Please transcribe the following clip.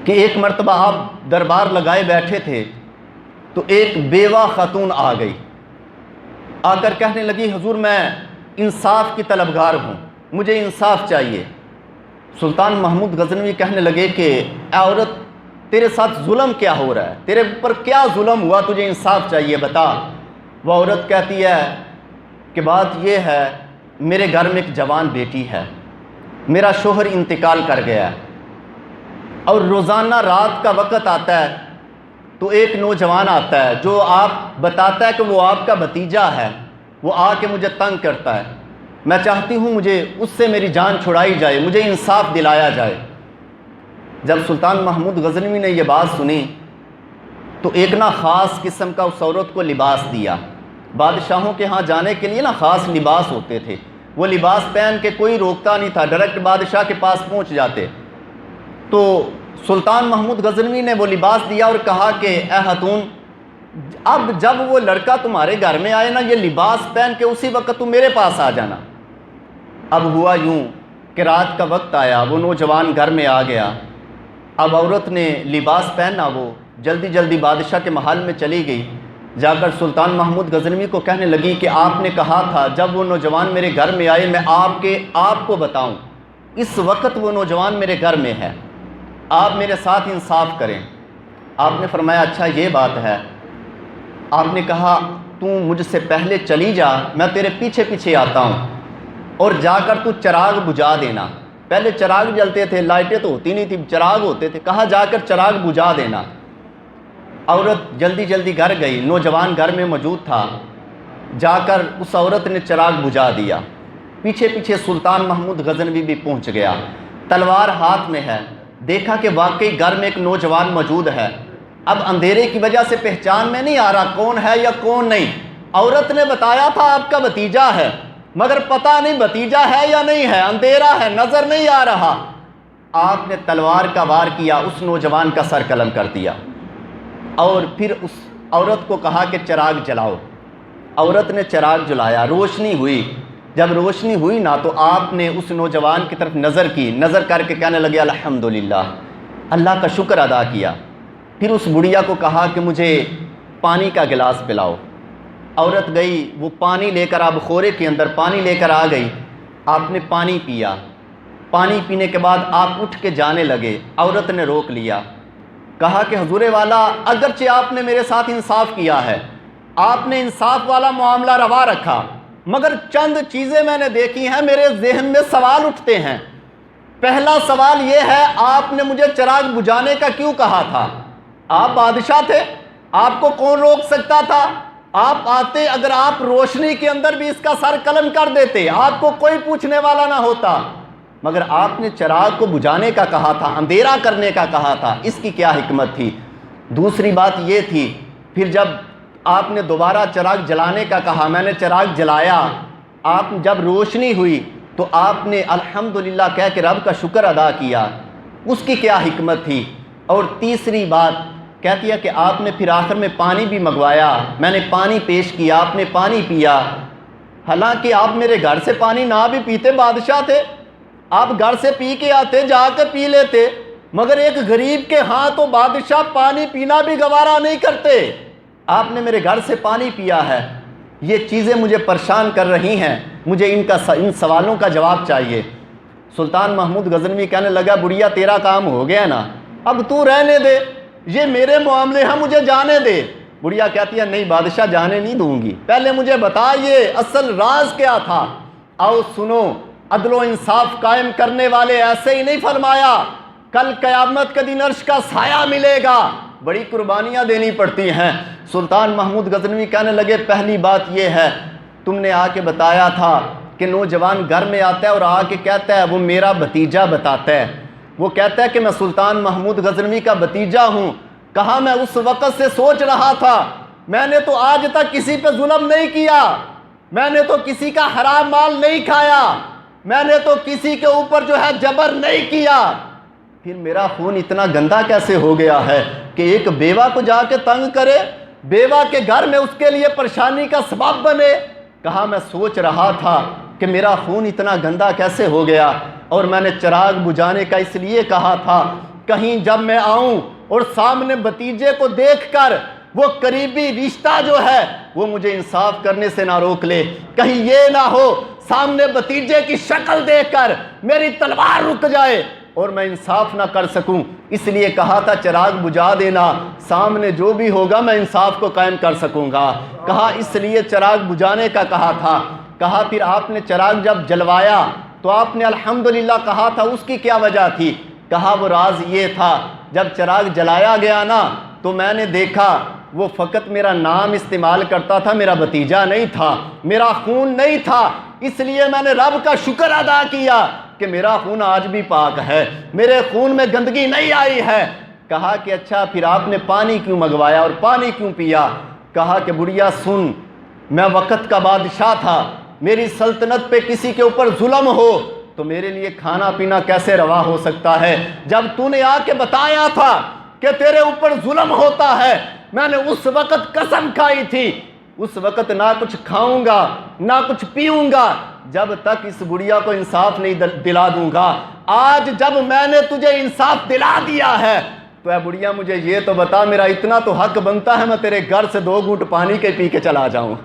کہ ایک مرتبہ آپ دربار لگائے بیٹھے تھے تو ایک بیوہ خاتون آ گئی، آ کر کہنے لگی حضور میں انصاف کی طلبگار ہوں، مجھے انصاف چاہیے۔ سلطان محمود غزنوی کہنے لگے کہ اے عورت تیرے ساتھ ظلم کیا ہو رہا ہے، تیرے اوپر کیا ظلم ہوا، تجھے انصاف چاہیے بتا۔ وہ عورت کہتی ہے کہ بات یہ ہے میرے گھر میں ایک جوان بیٹی ہے، میرا شوہر انتقال کر گیا ہے، اور روزانہ رات کا وقت آتا ہے تو ایک نوجوان آتا ہے جو آپ بتاتا ہے کہ وہ آپ کا بھتیجا ہے، وہ آ کے مجھے تنگ کرتا ہے، میں چاہتی ہوں مجھے اس سے میری جان چھڑائی جائے، مجھے انصاف دلایا جائے۔ جب سلطان محمود غزنوی نے یہ بات سنی تو ایک خاص قسم کا اس عورت کو لباس دیا۔ بادشاہوں کے ہاں جانے کے لیے خاص لباس ہوتے تھے، وہ لباس پہن کے کوئی روکتا نہیں تھا، ڈائریکٹ بادشاہ کے پاس پہنچ جاتے۔ تو سلطان محمود غزنوی نے وہ لباس دیا اور کہا کہ اے خاتون اب جب وہ لڑکا تمہارے گھر میں آئے نا، یہ لباس پہن کے اسی وقت تم میرے پاس آ جانا۔ اب ہوا یوں کہ رات کا وقت آیا، وہ نوجوان گھر میں آ گیا، اب عورت نے لباس پہنا، وہ جلدی جلدی بادشاہ کے محل میں چلی گئی، جا کر سلطان محمود غزنوی کو کہنے لگی کہ آپ نے کہا تھا جب وہ نوجوان میرے گھر میں آئے میں آپ کو بتاؤں، اس وقت وہ نوجوان میرے گھر میں ہے، آپ میرے ساتھ انصاف کریں۔ آپ نے فرمایا اچھا یہ بات ہے۔ آپ نے کہا تو مجھ سے پہلے چلی جا، میں تیرے پیچھے پیچھے آتا ہوں، اور جا کر تو چراغ بجھا دینا۔ پہلے چراغ جلتے تھے، لائٹیں تو ہوتی نہیں تھی، چراغ ہوتے تھے، کہا جا کر چراغ بجھا دینا۔ عورت جلدی جلدی گھر گئی، نوجوان گھر میں موجود تھا، جا کر اس عورت نے چراغ بجھا دیا، پیچھے پیچھے سلطان محمود غزنوی بھی پہنچ گیا، تلوار ہاتھ میں ہے، دیکھا کہ واقعی گھر میں ایک نوجوان موجود ہے۔ اب اندھیرے کی وجہ سے پہچان میں نہیں آ رہا کون ہے یا کون نہیں، عورت نے بتایا تھا آپ کا بھتیجا ہے، مگر پتہ نہیں بھتیجا ہے یا نہیں ہے، اندھیرا ہے، نظر نہیں آ رہا۔ آپ نے تلوار کا وار کیا، اس نوجوان کا سر قلم کر دیا، اور پھر اس عورت کو کہا کہ چراغ جلاؤ۔ عورت نے چراغ جلایا، روشنی ہوئی، جب روشنی ہوئی نا تو آپ نے اس نوجوان کی طرف نظر کی، نظر کر کے کہنے لگے الحمدللہ، اللہ کا شکر ادا کیا۔ پھر اس بڑھیا کو کہا کہ مجھے پانی کا گلاس پلاؤ۔ عورت گئی، وہ پانی لے کر آب خورے کے اندر پانی لے کر آ گئی، آپ نے پانی پیا، پانی پینے کے بعد آپ اٹھ کے جانے لگے، عورت نے روک لیا، کہا کہ حضور والا اگرچہ آپ نے میرے ساتھ انصاف کیا ہے، آپ نے انصاف والا معاملہ روا رکھا، مگر چند چیزیں میں نے دیکھی ہیں، میرے ذہن میں سوال اٹھتے ہیں۔ پہلا سوال یہ ہے آپ نے مجھے چراغ بجھانے کا کیوں کہا تھا؟ آپ بادشاہ تھے، آپ کو کون روک سکتا تھا؟ آپ آتے، اگر آپ روشنی کے اندر بھی اس کا سر قلم کر دیتے، آپ کو کوئی پوچھنے والا نہ ہوتا، مگر آپ نے چراغ کو بجھانے کا کہا تھا، اندھیرا کرنے کا کہا تھا، اس کی کیا حکمت تھی؟ دوسری بات یہ تھی، پھر جب آپ نے دوبارہ چراغ جلانے کا کہا، میں نے چراغ جلایا، آپ جب روشنی ہوئی تو آپ نے الحمدللہ کہہ کے رب کا شکر ادا کیا، اس کی کیا حکمت تھی؟ اور تیسری بات کہتی ہے کہ آپ نے پھر آخر میں پانی بھی منگوایا، میں نے پانی پیش کیا، آپ نے پانی پیا، حالانکہ آپ میرے گھر سے پانی نہ بھی پیتے، بادشاہ تھے، آپ گھر سے پی کے آتے، جا کر پی لیتے، مگر ایک غریب کے ہاں تو بادشاہ پانی پینا بھی گوارا نہیں کرتے، آپ نے میرے گھر سے پانی پیا ہے۔ یہ چیزیں مجھے پریشان کر رہی ہیں، مجھے ان سوالوں کا جواب چاہیے۔ سلطان محمود غزنوی کہنے لگا بڑھیا تیرا کام ہو گیا نا، اب تو رہنے دے، یہ میرے معاملے ہیں، مجھے جانے دے۔ بڑھیا کہتی ہے نہیں بادشاہ جانے نہیں دوں گی، پہلے مجھے بتائیے اصل راز کیا تھا۔ آؤ سنو، عدل و انصاف قائم کرنے والے ایسے ہی نہیں فرمایا کل قیامت کے دن عرش کا سایہ ملے گا، بڑی قربانیاں دینی پڑتی ہیں۔ سلطان محمود غزنوی کہنے لگے پہلی بات یہ ہے، تم نے آ کے بتایا تھا کہ نوجوان گھر میں آتا ہے اور آ کے کہتا ہے وہ میرا بھتیجا بتاتا ہے، وہ کہتا ہے کہ میں سلطان محمود غزنوی کا بھتیجا ہوں۔ کہا میں اس وقت سے سوچ رہا تھا، میں نے تو آج تک کسی پہ ظلم نہیں کیا، میں نے تو کسی کا حرام مال نہیں کھایا، میں نے تو کسی کے اوپر جو ہے جبر نہیں کیا، پھر میرا خون اتنا گندا کیسے ہو گیا ہے کہ ایک بیوہ کو جا کے تنگ کرے، بیوہ کے گھر میں اس کے لیے پریشانی کا سبب بنے۔ کہا میں سوچ رہا تھا کہ میرا خون اتنا گندا کیسے ہو گیا، اور میں نے چراغ بجھانے کا اس لیے کہا تھا کہیں جب میں آؤں اور سامنے بھتیجے کو دیکھ کر وہ قریبی رشتہ جو ہے وہ مجھے انصاف کرنے سے نہ روک لے، کہیں یہ نہ ہو سامنے بھتیجے کی شکل دیکھ کر میری تلوار رک جائے اور میں انصاف نہ کر سکوں۔ اس لیے کہا تھا چراغ بجھا دینا، سامنے جو بھی ہوگا میں انصاف کو قائم کر سکوں گا۔ کہا اس لیے چراغ بجھانے کا کہا تھا۔ کہا پھر آپ نے چراغ جب جلوایا تو آپ نے الحمدللہ کہا تھا، اس کی کیا وجہ تھی؟ کہا وہ راز یہ تھا، جب چراغ جلایا گیا نا تو میں نے دیکھا وہ فقط میرا نام استعمال کرتا تھا، میرا بھتیجا نہیں تھا، میرا خون نہیں تھا، اس لیے میں نے رب کا شکر ادا کیا کہ میرا خون آج بھی پاک ہے، میرے خون میں گندگی نہیں آئی ہے۔ کہا کہ اچھا پھر آپ نے پانی کیوں منگوایا اور پانی کیوں پیا؟ کہا کہ بڑھیا سن، میں وقت کا بادشاہ تھا، میری سلطنت پہ کسی کے اوپر ظلم ہو تو میرے لیے کھانا پینا کیسے روا ہو سکتا ہے؟ جب تو نے آ کے بتایا تھا کہ تیرے اوپر ظلم ہوتا ہے، میں نے اس وقت قسم کھائی تھی اس وقت نہ کچھ کھاؤں گا نہ کچھ پیوں گا جب تک اس گڑیا کو انصاف نہیں دلا دوں گا۔ آج جب میں نے تجھے انصاف دلا دیا ہے تو اے بڑھیا مجھے یہ تو بتا، میرا اتنا تو حق بنتا ہے میں تیرے گھر سے 2 گھونٹ پانی کے پی کے چلا جاؤں۔